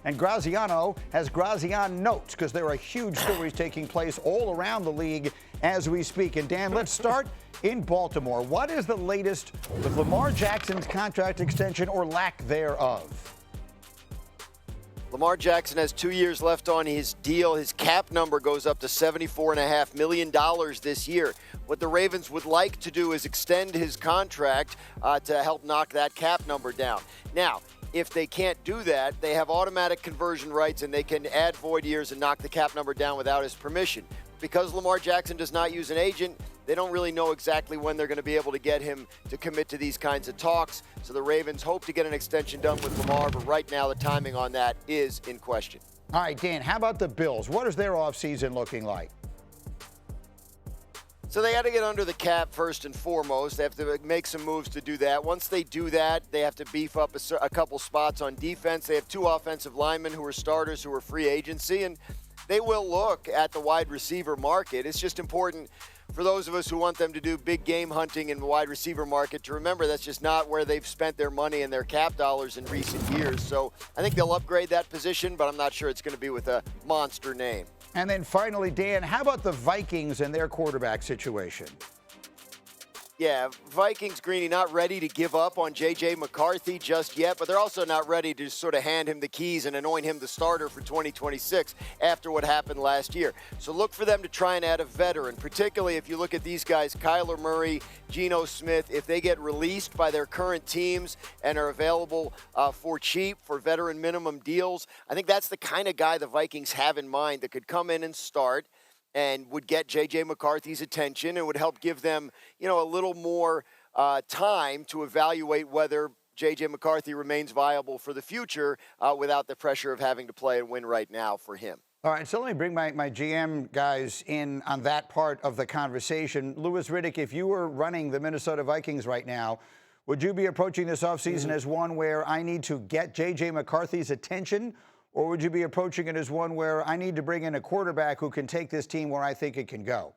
And Graziano has Grazianotes because there are huge stories taking place all around the league as we speak. And Dan, let's start in Baltimore. What is the latest with Lamar Jackson's contract extension or lack thereof? Lamar Jackson has 2 years left on his deal. His cap number goes up to $74.5 million this year. What the Ravens would like to do is extend his contract to help knock that cap number down. Now, if they can't do that, they have automatic conversion rights and they can add void years and knock the cap number down without his permission. Because Lamar Jackson does not use an agent, they don't really know exactly when they're going to be able to get him to commit to these kinds of talks. So the Ravens hope to get an extension done with Lamar, but right now the timing on that is in question. All right, Dan, how about the Bills? What is their offseason looking like? So they got to get under the cap first and foremost. They have to make some moves to do that. Once they do that, they have to beef up a couple spots on defense. They have 2 offensive linemen who are starters who are free agency, and they will look at the wide receiver market. It's just important for those of us who want them to do big game hunting in the wide receiver market to remember that's just not where they've spent their money and their cap dollars in recent years. So I think they'll upgrade that position, but I'm not sure it's going to be with a monster name. And then finally, Dan, how about the Vikings and their quarterback situation? Yeah, Vikings, Greeny, not ready to give up on J.J. McCarthy just yet, but they're also not ready to sort of hand him the keys and anoint him the starter for 2026 after what happened last year. So look for them to try and add a veteran, particularly if you look at these guys, Kyler Murray, Geno Smith, if they get released by their current teams and are available for cheap, for veteran minimum deals. I think that's the kind of guy the Vikings have in mind that could come in and start and would get J.J. McCarthy's attention and would help give them, a little more time to evaluate whether J.J. McCarthy remains viable for the future without the pressure of having to play and win right now for him. All right, so let me bring my GM guys in on that part of the conversation. Louis Riddick, if you were running the Minnesota Vikings right now, would you be approaching this offseason as one where I need to get J.J. McCarthy's attention? Or would you be approaching it as one where I need to bring in a quarterback who can take this team where I think it can go?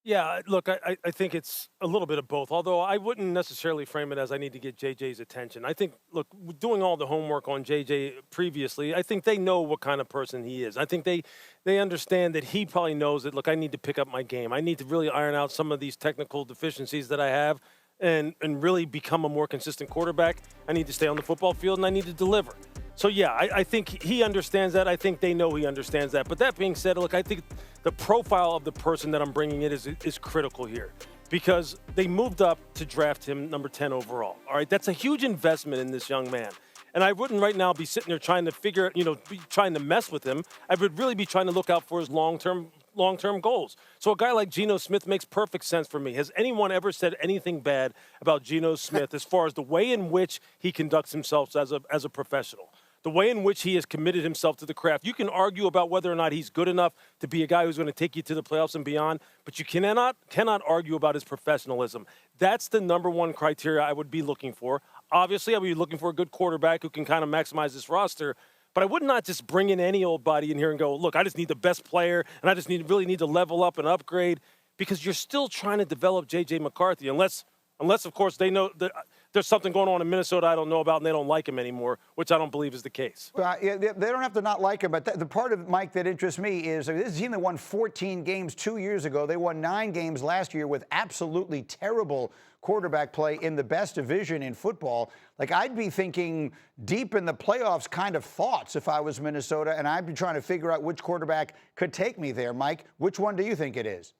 Yeah, look, I think it's a little bit of both, although I wouldn't necessarily frame it as I need to get JJ's attention. I think, look, doing all the homework on JJ previously, I think they know what kind of person he is. I think they understand that he probably knows that, look, I need to pick up my game. I need to really iron out some of these technical deficiencies that I have. And really become a more consistent quarterback. I need to stay on the football field, and I need to deliver. So, yeah, I think he understands that. I think they know he understands that. But that being said, look, I think the profile of the person that I'm bringing in is critical here because they moved up to draft him number 10 overall. All right, that's a huge investment in this young man. And I wouldn't right now be sitting there trying to trying to mess with him. I would really be trying to look out for his long-term goals. So a guy like Geno Smith makes perfect sense for me. Has anyone ever said anything bad about Geno Smith as far as the way in which he conducts himself as a professional? The way in which he has committed himself to the craft. You can argue about whether or not he's good enough to be a guy who's going to take you to the playoffs and beyond, but you cannot argue about his professionalism. That's the number one criteria I would be looking for. Obviously, I would be looking for a good quarterback who can kind of maximize this roster. But I would not just bring in any old body in here and go, look, I just need the best player, and I just really need to level up and upgrade, because you're still trying to develop J.J. McCarthy, unless of course, they know that there's something going on in Minnesota I don't know about and they don't like him anymore, which I don't believe is the case. Well, yeah, they don't have to not like him, but the part of Mike that interests me is this is a team that won 14 games 2 years ago. They won 9 games last year with absolutely terrible quarterback play in the best division in football. Like, I'd be thinking deep in the playoffs kind of thoughts if I was Minnesota, and I'd be trying to figure out which quarterback could take me there. Mike, which one do you think it is?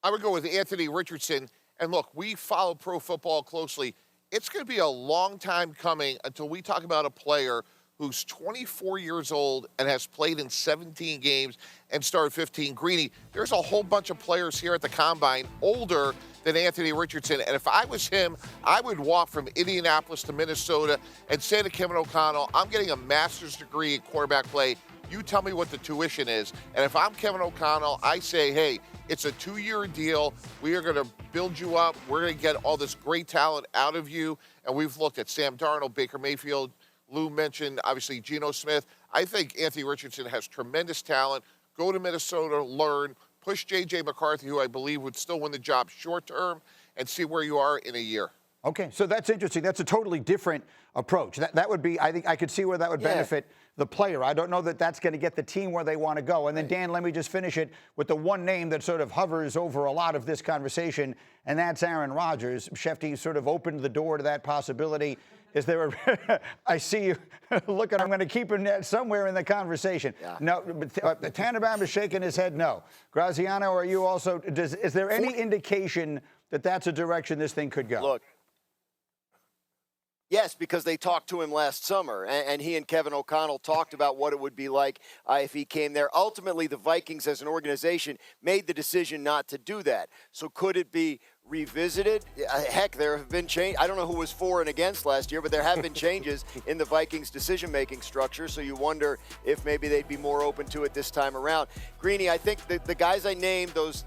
I would go with Anthony Richardson. And look, we follow pro football closely. It's going to be a long time coming until we talk about a player who's 24 years old and has played in 17 games and started 15. Greeny, there's a whole bunch of players here at the Combine older than Anthony Richardson. And if I was him, I would walk from Indianapolis to Minnesota and say to Kevin O'Connell, I'm getting a master's degree in quarterback play. You tell me what the tuition is. And if I'm Kevin O'Connell, I say, hey, it's a 2-year deal. We are going to build you up. We're going to get all this great talent out of you. And we've looked at Sam Darnold, Baker Mayfield. Lou mentioned, obviously, Geno Smith. I think Anthony Richardson has tremendous talent. Go to Minnesota, learn, push J.J. McCarthy, who I believe would still win the job short term, and see where you are in a year. Okay, so that's interesting. That's a totally different approach. That would be, I think I could see where that would benefit the player. I don't know that that's going to get the team where they want to go. And then, Dan, let me just finish it with the one name that sort of hovers over a lot of this conversation, and that's Aaron Rodgers. Shefty sort of opened the door to that possibility. Is there a, I see you looking, I'm going to keep him somewhere in the conversation. Yeah. No, but Tannenbaum is shaking his head no. Graziano, are you also, is there any indication that that's a direction this thing could go? Look. Yes, because they talked to him last summer, and he and Kevin O'Connell talked about what it would be like if he came there. Ultimately, the Vikings as an organization made the decision not to do that. So could it be revisited? Heck, there have been changes. I don't know who was for and against last year, but there have been changes in the Vikings' decision-making structure, so you wonder if maybe they'd be more open to it this time around. Greeny, I think the guys I named, those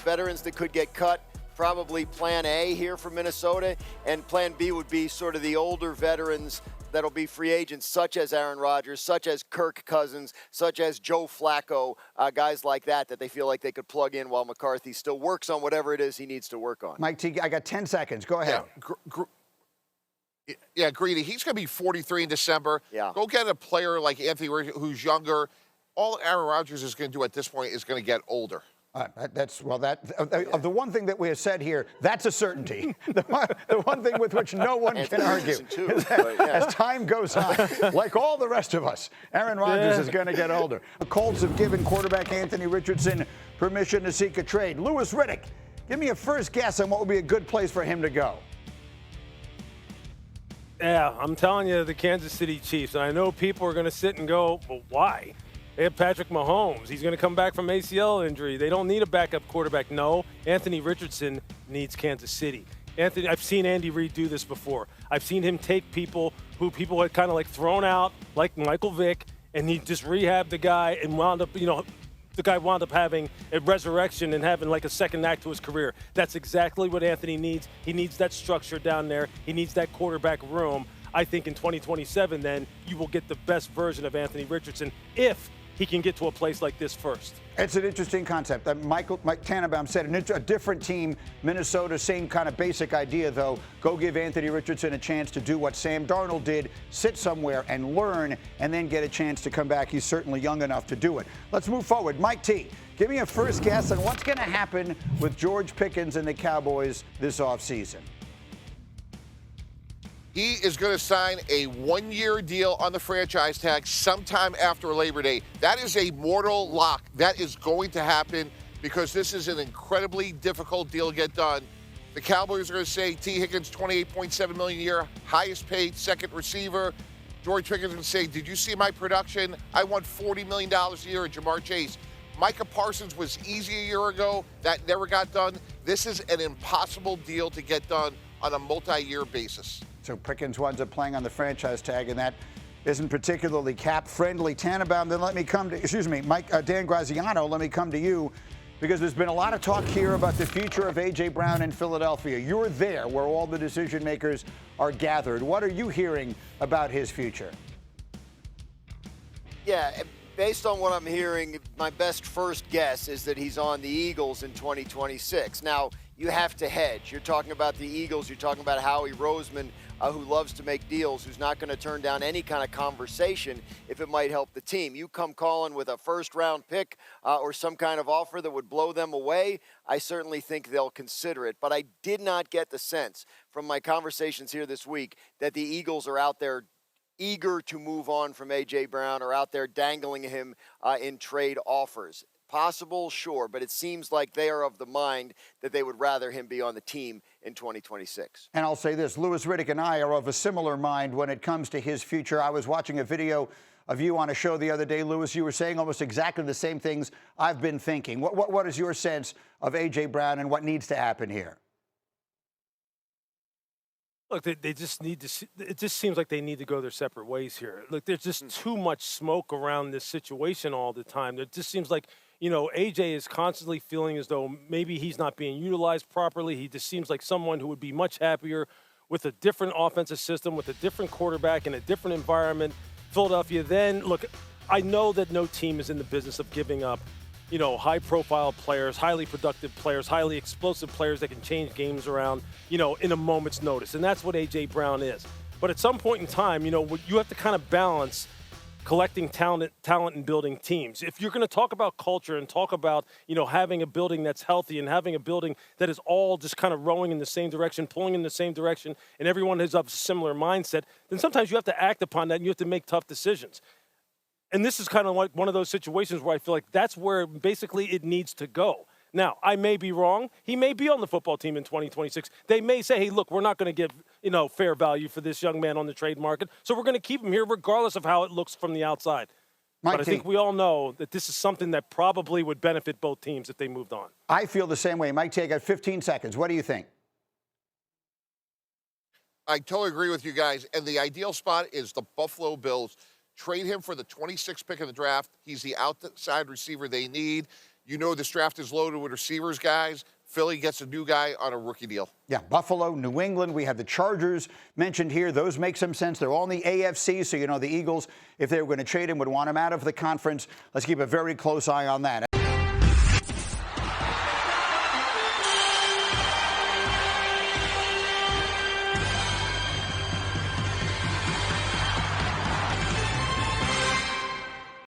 veterans that could get cut, probably plan A here for Minnesota, and plan B would be sort of the older veterans that'll be free agents, such as Aaron Rodgers, such as Kirk Cousins, such as Joe Flacco, guys like that they feel like they could plug in while McCarthy still works on whatever it is he needs to work on. Mike T, I got 10 seconds. Go ahead. Yeah, Greedy, he's going to be 43 in December. Yeah. Go get a player like Anthony who's younger. All Aaron Rodgers is going to do at this point is going to get older. The one thing that we have said here, that's a certainty. The one thing with which no one can argue is that as time goes on, like all the rest of us, Aaron Rodgers is going to get older. The Colts have given quarterback Anthony Richardson permission to seek a trade. Louis Riddick, give me a first guess on what would be a good place for him to go. Yeah, I'm telling you, the Kansas City Chiefs. And I know people are going to sit and go, well, why? They have Patrick Mahomes. He's going to come back from ACL injury. They don't need a backup quarterback. No, Anthony Richardson needs Kansas City. I've seen Andy Reid do this before. I've seen him take people who people had kind of like thrown out, like Michael Vick, and he just rehabbed the guy and wound up, the guy wound up having a resurrection and having like a second act to his career. That's exactly what Anthony needs. He needs that structure down there. He needs that quarterback room. I think in 2027, then, you will get the best version of Anthony Richardson if he can get to a place like this first. It's an interesting concept. Mike Tannenbaum said a different team, Minnesota, same kind of basic idea, though. Go give Anthony Richardson a chance to do what Sam Darnold did, sit somewhere and learn, and then get a chance to come back. He's certainly young enough to do it. Let's move forward. Mike T, give me a first guess on what's going to happen with George Pickens and the Cowboys this offseason. He is going to sign a one-year deal on the franchise tag sometime after Labor Day. That is a mortal lock. That is going to happen because this is an incredibly difficult deal to get done. The Cowboys are going to say T. Higgins, $28.7 million a year, highest paid second receiver. George Pickens is going to say, did you see my production? I won $40 million a year at Jamar Chase. Micah Parsons was easy a year ago. That never got done. This is an impossible deal to get done on a multi-year basis. So Pickens winds up playing on the franchise tag, and that isn't particularly cap-friendly. Tannenbaum, then let me come to, Dan Graziano, let me come to you, because there's been a lot of talk here about the future of A.J. Brown in Philadelphia. You're there where all the decision makers are gathered. What are you hearing about his future? Yeah, based on what I'm hearing, my best first guess is that he's on the Eagles in 2026. Now, you have to hedge. You're talking about the Eagles. You're talking about Howie Roseman, who loves to make deals, who's not going to turn down any kind of conversation if it might help the team. You come calling with a first-round pick or some kind of offer that would blow them away, I certainly think they'll consider it. But I did not get the sense from my conversations here this week that the Eagles are out there eager to move on from A.J. Brown or out there dangling him in trade offers. Possible, sure, but it seems like they are of the mind that they would rather him be on the team in 2026. And I'll say this, Louis Riddick and I are of a similar mind when it comes to his future. I was watching a video of you on a show the other day, Louis. You were saying almost exactly the same things I've been thinking. What is your sense of A.J. Brown and what needs to happen here? Look, they just need to see, it just seems like they need to go their separate ways here. Look, there's just too much smoke around this situation all the time. It just seems like, AJ is constantly feeling as though maybe he's not being utilized properly. He just seems like someone who would be much happier with a different offensive system, with a different quarterback in a different environment. Philadelphia, then, look, I know that no team is in the business of giving up, high-profile players, highly productive players, highly explosive players that can change games around, in a moment's notice. And that's what A.J. Brown is. But at some point in time, you have to kind of balance collecting talent and building teams. If you're going to talk about culture and talk about, having a building that's healthy and having a building that is all just kind of rowing in the same direction, pulling in the same direction, and everyone has a similar mindset, then sometimes you have to act upon that and you have to make tough decisions. And this is kind of like one of those situations where I feel like that's where basically it needs to go. Now, I may be wrong. He may be on the football team in 2026. They may say, hey, look, we're not going to give, fair value for this young man on the trade market, so we're going to keep him here regardless of how it looks from the outside. But I think we all know that this is something that probably would benefit both teams if they moved on. I feel the same way. Mike T, I got 15 seconds. What do you think? I totally agree with you guys. And the ideal spot is the Buffalo Bills. Trade him for the 26th pick in the draft. He's the outside receiver they need. This draft is loaded with receivers, guys. Philly gets a new guy on a rookie deal. Yeah, Buffalo, New England. We have the Chargers mentioned here. Those make some sense. They're all in the AFC, so the Eagles, if they were going to trade him, would want him out of the conference. Let's keep a very close eye on that.